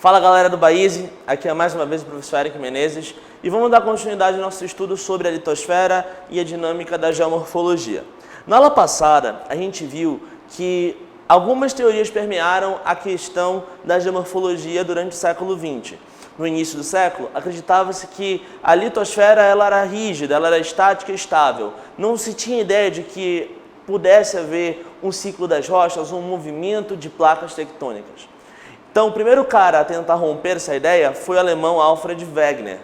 Fala galera do Baíse, aqui é mais uma vez o professor Eric Menezes e vamos dar continuidade ao nosso estudo sobre a litosfera e a dinâmica da geomorfologia. Na aula passada, a gente viu que algumas teorias permearam a questão da geomorfologia durante o século XX. No início do século, acreditava-se que a litosfera ela era rígida, ela era estática e estável. Não se tinha ideia de que pudesse haver um ciclo das rochas, um movimento de placas tectônicas. Então, o primeiro cara a tentar romper essa ideia foi o alemão Alfred Wegener,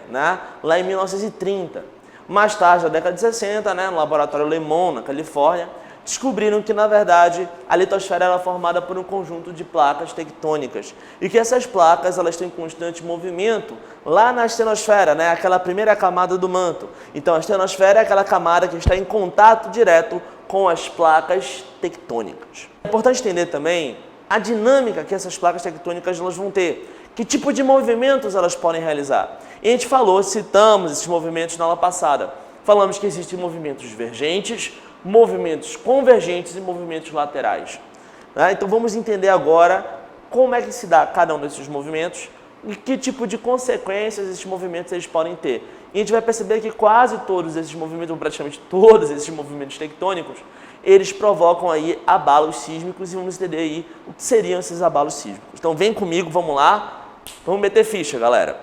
lá em 1930. Mais tarde, na década de 60, no laboratório Le Mans, na Califórnia, descobriram que, na verdade, a litosfera era formada por um conjunto de placas tectônicas e que essas placas elas têm constante movimento lá na estenosfera, aquela primeira camada do manto. Então, a estenosfera é aquela camada que está em contato direto com as placas tectônicas. É importante entender também a dinâmica que essas placas tectônicas elas vão ter, que tipo de movimentos elas podem realizar. E a gente citamos esses movimentos na aula passada. Falamos que existem movimentos divergentes, movimentos convergentes e movimentos laterais. Então vamos entender agora como é que se dá cada um desses movimentos e que tipo de consequências esses movimentos eles podem ter. E a gente vai perceber que quase todos esses movimentos, ou praticamente todos esses movimentos tectônicos, eles provocam aí abalos sísmicos e vamos entender aí o que seriam esses abalos sísmicos. Então vem comigo, vamos lá, vamos meter ficha, galera.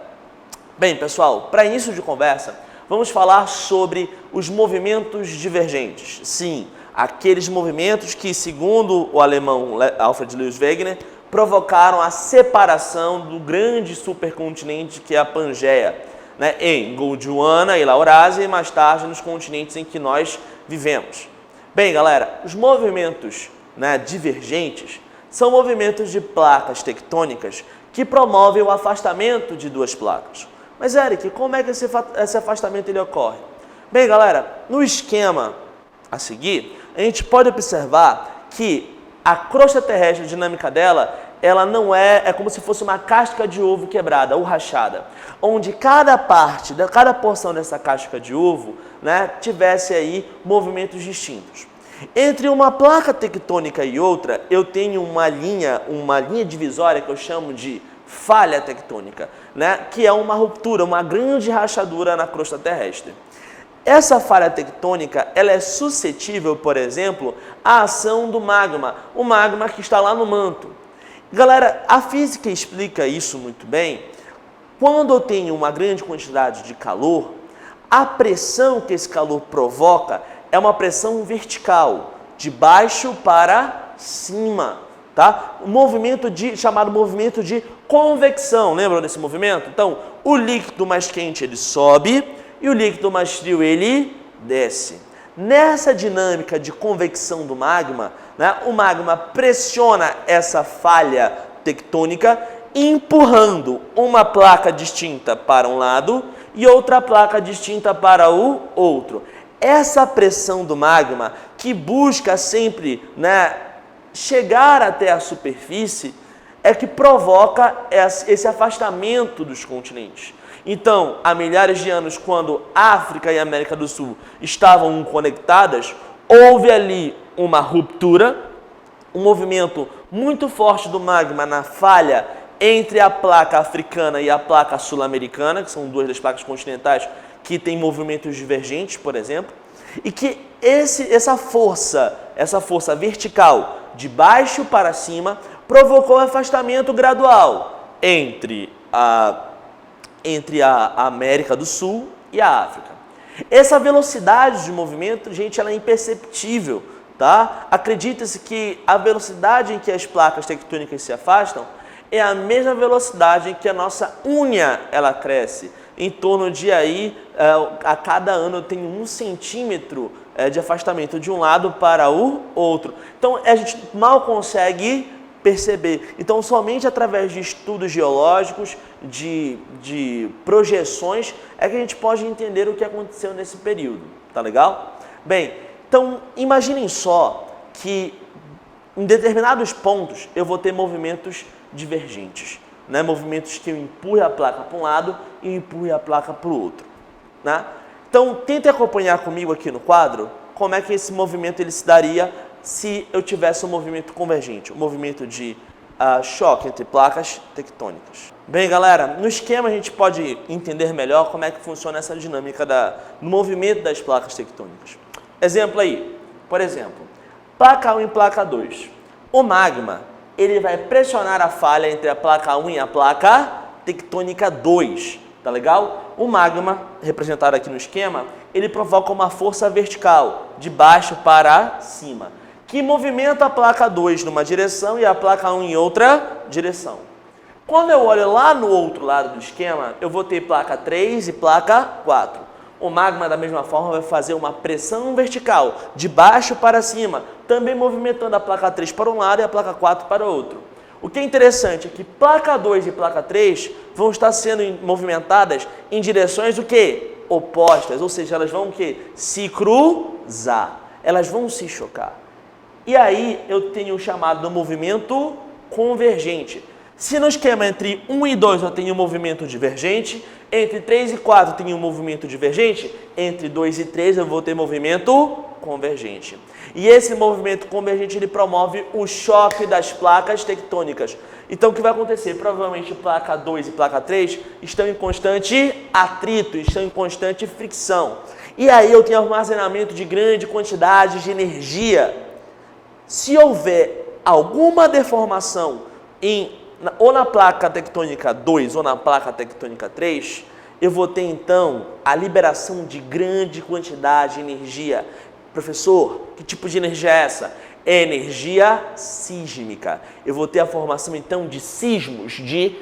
Bem, pessoal, para início de conversa, vamos falar sobre os movimentos divergentes. Sim, aqueles movimentos que, segundo o alemão Alfred Lewis Wegener, provocaram a separação do grande supercontinente que é a Pangeia, em Gondwana e Laurásia e mais tarde nos continentes em que nós vivemos. Bem, galera, os movimentos divergentes são movimentos de placas tectônicas que promovem o afastamento de duas placas. Mas, Eric, como é que esse afastamento ele ocorre? Bem, galera, no esquema a seguir, a gente pode observar que a crosta terrestre, a dinâmica dela, ela não é como se fosse uma casca de ovo quebrada ou rachada, onde cada porção dessa casca de ovo, tivesse aí movimentos distintos. Entre uma placa tectônica e outra, eu tenho uma linha divisória que eu chamo de falha tectônica, que é uma ruptura, uma grande rachadura na crosta terrestre. Essa falha tectônica, ela é suscetível, por exemplo, à ação do magma, o magma que está lá no manto. Galera, a física explica isso muito bem. Quando eu tenho uma grande quantidade de calor, a pressão que esse calor provoca é uma pressão vertical, de baixo para cima, tá? Chamado movimento de convecção. Lembram desse movimento? Então, o líquido mais quente ele sobe e o líquido mais frio ele desce. Nessa dinâmica de convecção do magma, o magma pressiona essa falha tectônica, empurrando uma placa distinta para um lado e outra placa distinta para o outro. Essa pressão do magma, que busca sempre chegar até a superfície, é que provoca esse afastamento dos continentes. Então, há milhares de anos, quando África e América do Sul estavam conectadas, houve ali uma ruptura, um movimento muito forte do magma na falha entre a placa africana e a placa sul-americana, que são duas das placas continentais que têm movimentos divergentes, por exemplo, e que essa força vertical de baixo para cima provocou afastamento gradual entre a América do Sul e a África. Essa velocidade de movimento, gente, ela é imperceptível, tá? Acredita-se que a velocidade em que as placas tectônicas se afastam é a mesma velocidade em que a nossa unha ela cresce. Em torno de a cada ano eu tenho 1 centímetro de afastamento de um lado para o outro. Então, a gente mal consegue perceber. Então, somente através de estudos geológicos, de projeções, é que a gente pode entender o que aconteceu nesse período. Tá legal? Bem, então, imaginem só que em determinados pontos eu vou ter movimentos divergentes. Movimentos que eu empurre a placa para um lado e empurre a placa para o outro. Então, tente acompanhar comigo aqui no quadro como é que esse movimento ele se daria se eu tivesse um movimento convergente, um movimento de choque entre placas tectônicas. Bem, galera, no esquema a gente pode entender melhor como é que funciona essa dinâmica do movimento das placas tectônicas. Exemplo aí, por exemplo, placa 1 e placa 2. O magma, ele vai pressionar a falha entre a placa 1 e a placa tectônica 2, tá legal? O magma, representado aqui no esquema, ele provoca uma força vertical, de baixo para cima, que movimenta a placa 2 numa direção e a placa 1 em outra direção. Quando eu olho lá no outro lado do esquema, eu vou ter placa 3 e placa 4. O magma, da mesma forma, vai fazer uma pressão vertical, de baixo para cima, também movimentando a placa 3 para um lado e a placa 4 para o outro. O que é interessante é que placa 2 e placa 3 vão estar sendo movimentadas em direções o quê? Opostas, ou seja, elas vão o quê? Se cruzar, elas vão se chocar. E aí eu tenho o chamado movimento convergente. Se no esquema entre 1 e 2 eu tenho um movimento divergente, entre 3 e 4 eu tenho um movimento divergente, entre 2 e 3 eu vou ter movimento convergente. E esse movimento convergente ele promove o choque das placas tectônicas. Então o que vai acontecer? Provavelmente placa 2 e placa 3 estão em constante atrito, estão em constante fricção. E aí eu tenho armazenamento de grande quantidade de energia. Se houver alguma deformação ou na placa tectônica 2 ou na placa tectônica 3, eu vou ter então a liberação de grande quantidade de energia. Professor, que tipo de energia é essa? É energia sísmica. Eu vou ter a formação então de sismos, de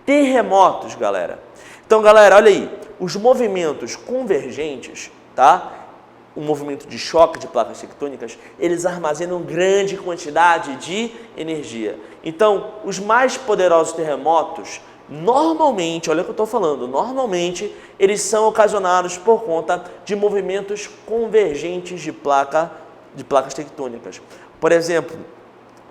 terremotos, galera. Então, galera, olha aí, os movimentos convergentes, tá? O movimento de choque de placas tectônicas, eles armazenam grande quantidade de energia. Então, os mais poderosos terremotos, normalmente, olha o que eu estou falando, normalmente eles são ocasionados por conta de movimentos convergentes de placas tectônicas. Por exemplo,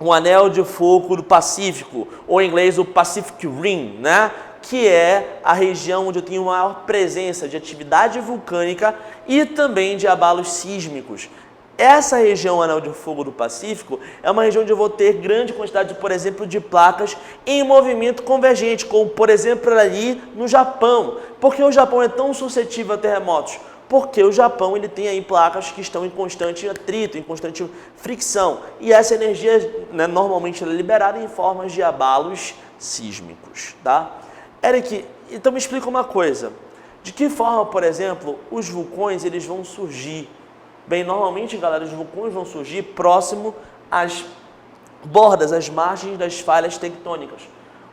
o anel de fogo do Pacífico, ou em inglês o Pacific Rim, né? Que é a região onde eu tenho maior presença de atividade vulcânica e também de abalos sísmicos. Essa região, anel de fogo do Pacífico, é uma região onde eu vou ter grande quantidade, por exemplo, de placas em movimento convergente, como, por exemplo, ali no Japão. Por que o Japão é tão suscetível a terremotos? Porque o Japão ele tem aí placas que estão em constante atrito, em constante fricção. E essa energia, né, normalmente ela é liberada em formas de abalos sísmicos, tá? Eric, então me explica uma coisa. De que forma, por exemplo, os vulcões eles vão surgir? Bem, normalmente, galera, os vulcões vão surgir próximo às bordas, às margens das falhas tectônicas.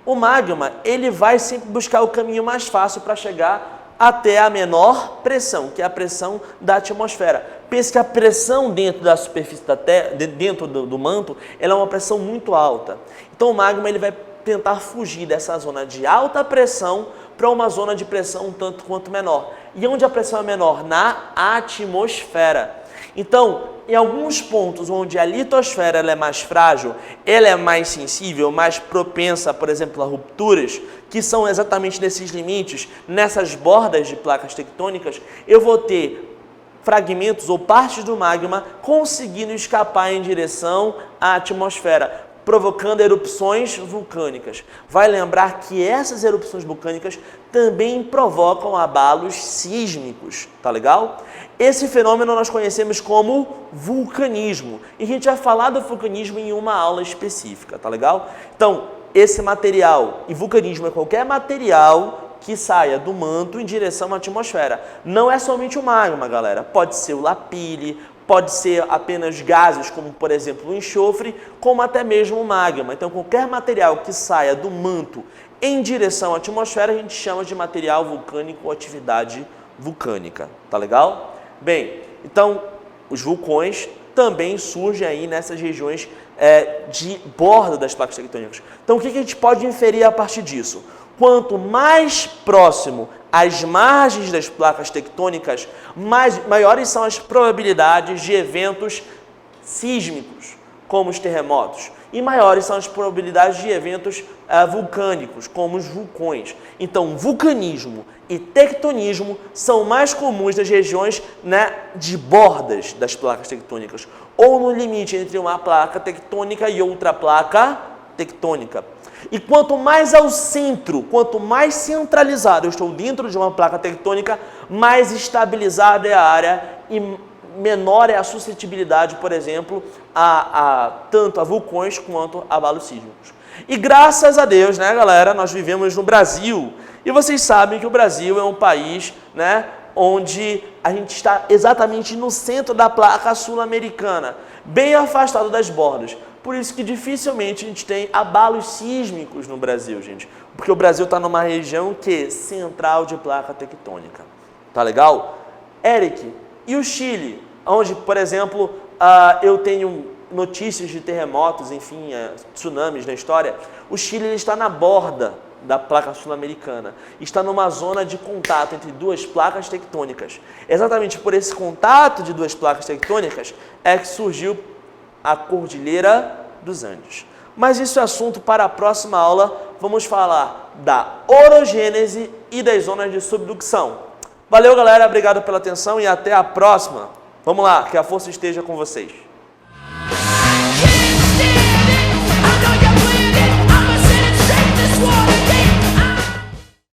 O magma, ele vai sempre buscar o caminho mais fácil para chegar até a menor pressão, que é a pressão da atmosfera. Pense que a pressão dentro da superfície da Terra, dentro do manto, ela é uma pressão muito alta. Então o magma ele vai tentar fugir dessa zona de alta pressão para uma zona de pressão um tanto quanto menor. E onde a pressão é menor? Na atmosfera. Então, em alguns pontos onde a litosfera ela é mais frágil, ela é mais sensível, mais propensa, por exemplo, a rupturas, que são exatamente nesses limites, nessas bordas de placas tectônicas, eu vou ter fragmentos ou partes do magma conseguindo escapar em direção à atmosfera, provocando erupções vulcânicas. Vai lembrar que essas erupções vulcânicas também provocam abalos sísmicos, tá legal? Esse fenômeno nós conhecemos como vulcanismo. E a gente vai falar do vulcanismo em uma aula específica, tá legal? Então, esse material, e vulcanismo é qualquer material que saia do manto em direção à atmosfera. Não é somente o magma, galera. Pode ser o lapilli, pode ser apenas gases, como por exemplo o enxofre, como até mesmo o magma. Então qualquer material que saia do manto em direção à atmosfera, a gente chama de material vulcânico ou atividade vulcânica. Tá legal? Bem, então os vulcões também surgem aí nessas regiões de borda das placas tectônicas. Então o que a gente pode inferir a partir disso? Quanto mais próximo às margens das placas tectônicas, maiores são as probabilidades de eventos sísmicos, como os terremotos, e maiores são as probabilidades de eventos vulcânicos, como os vulcões. Então, vulcanismo e tectonismo são mais comuns nas regiões, né, de bordas das placas tectônicas, ou no limite entre uma placa tectônica e outra placa tectônica. E quanto mais ao centro, quanto mais centralizado eu estou dentro de uma placa tectônica, mais estabilizada é a área e menor é a suscetibilidade, por exemplo, tanto a vulcões quanto a abalos sísmicos. E graças a Deus, né, galera, nós vivemos no Brasil. E vocês sabem que o Brasil é um país, né, onde a gente está exatamente no centro da placa sul-americana, bem afastado das bordas. Por isso que dificilmente a gente tem abalos sísmicos no Brasil, gente. Porque o Brasil está numa região central de placa tectônica. Tá legal? Eric, e o Chile? Onde, por exemplo, eu tenho notícias de terremotos, enfim, tsunamis na história. O Chile ele está na borda da placa sul-americana. Está numa zona de contato entre duas placas tectônicas. Exatamente por esse contato de duas placas tectônicas é que surgiu a Cordilheira dos Andes. Mas isso é assunto para a próxima aula. Vamos falar da orogênese e das zonas de subducção. Valeu, galera. Obrigado pela atenção e até a próxima. Vamos lá, que a força esteja com vocês.